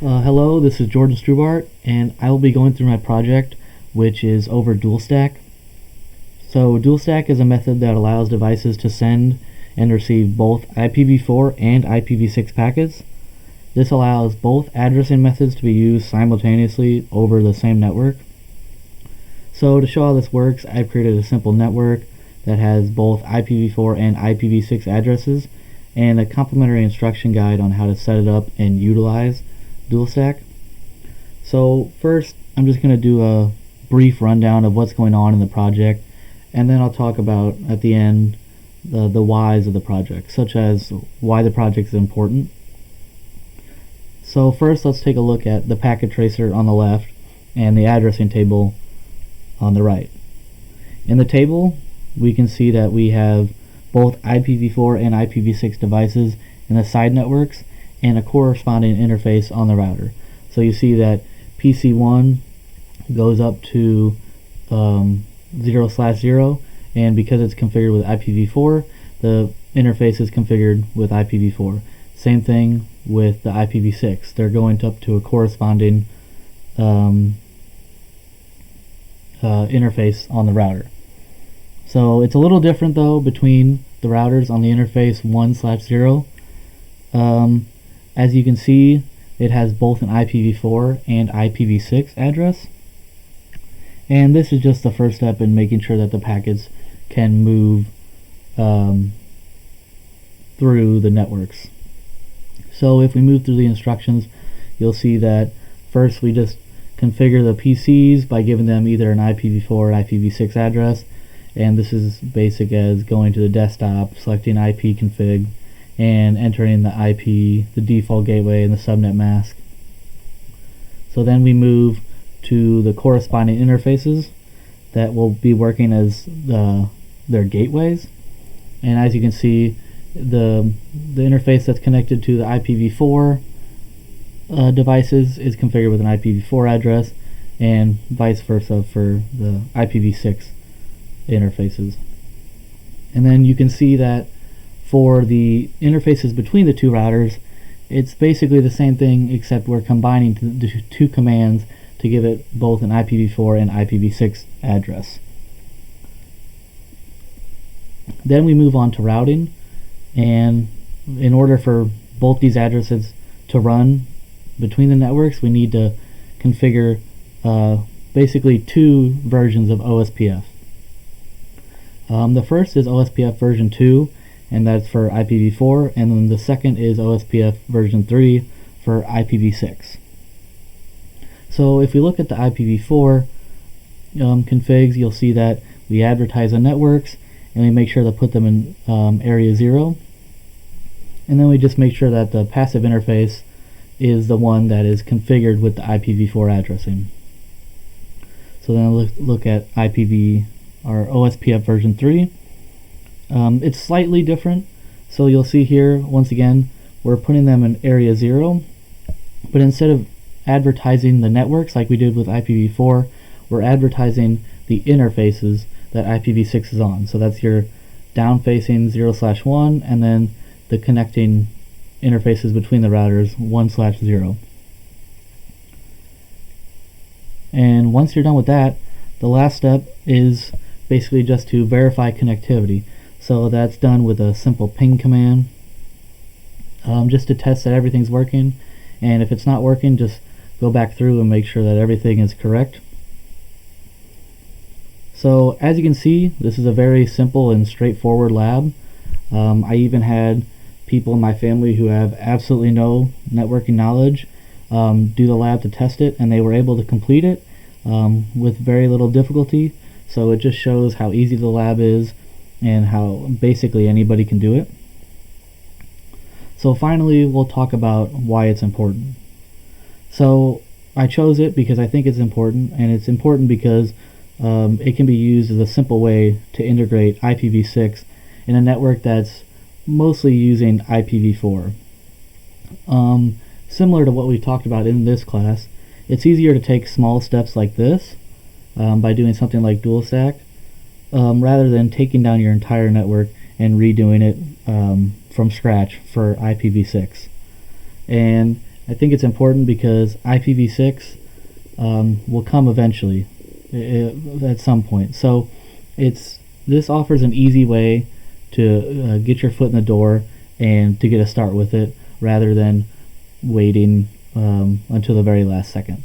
Hello, this is Jordan Strubhart, and I will be going through my project, which is over dual stack. So dual stack is a method that allows devices to send and receive both IPv4 and IPv6 packets. This allows both addressing methods to be used simultaneously over the same network. So to show how this works, I've created a simple network that has both IPv4 and IPv6 addresses and a complementary instruction guide on how to set it up and utilize dual stack. So first, I'm just going to do a brief rundown of what's going on in the project, and then I'll talk about at the end the whys of the project, such as why the project is important. So first, let's take a look at the packet tracer on the left and the addressing table on the right. In the table, we can see that we have both IPv4 and IPv6 devices in the side networks and a corresponding interface on the router. So you see that PC1 goes up to 0/0, and because it's configured with IPv4, the interface is configured with IPv4. Same thing with the IPv6. They're going up to a corresponding interface on the router. So it's a little different though between the routers on the interface 1/0. As you can see, it has both an IPv4 and IPv6 address. And this is just the first step in making sure that the packets can move through the networks. So if we move through the instructions, you'll see that first we just configure the PCs by giving them either an IPv4 or IPv6 address. And this is basic as going to the desktop, selecting IP config, and entering the IP, the default gateway, and the subnet mask. So then we move to the corresponding interfaces that will be working as their gateways. And as you can see, the interface that's connected to the IPv4 devices is configured with an IPv4 address, and vice versa for the IPv6 interfaces. And then you can see that for the interfaces between the two routers, it's basically the same thing, except we're combining the two commands to give it both an IPv4 and IPv6 address. Then we move on to routing, and in order for both these addresses to run between the networks, we need to configure basically two versions of OSPF. The first is OSPF version 2, and that's for IPv4, and then the second is OSPF version 3 for IPv6. So if we look at the IPv4 configs, you'll see that we advertise on networks, and we make sure to put them in area 0, and then we just make sure that the passive interface is the one that is configured with the IPv4 addressing. So then look at OSPF version 3. It's slightly different. So you'll see here, once again, we're putting them in area 0, but instead of advertising the networks like we did with IPv4, we're advertising the interfaces that IPv6 is on. So that's your down-facing 0/1, and then the connecting interfaces between the routers 1/0. And once you're done with that, the last step is basically just to verify connectivity. So that's done with a simple ping command, just to test that everything's working. And if it's not working, just go back through and make sure that everything is correct. So as you can see, this is a very simple and straightforward lab. I even had people in my family who have absolutely no networking knowledge do the lab to test it, and they were able to complete it with very little difficulty. So it just shows how easy the lab is and how basically anybody can do it. So finally, we'll talk about why it's important. So I chose it because I think it's important, and it's important because it can be used as a simple way to integrate IPv6 in a network that's mostly using IPv4. Similar to what we talked about in this class, it's easier to take small steps like this by doing something like dual stack, rather than taking down your entire network and redoing it from scratch for IPv6. And I think it's important because IPv6 will come eventually, at some point. So this offers an easy way to get your foot in the door and to get a start with it, rather than waiting until the very last second.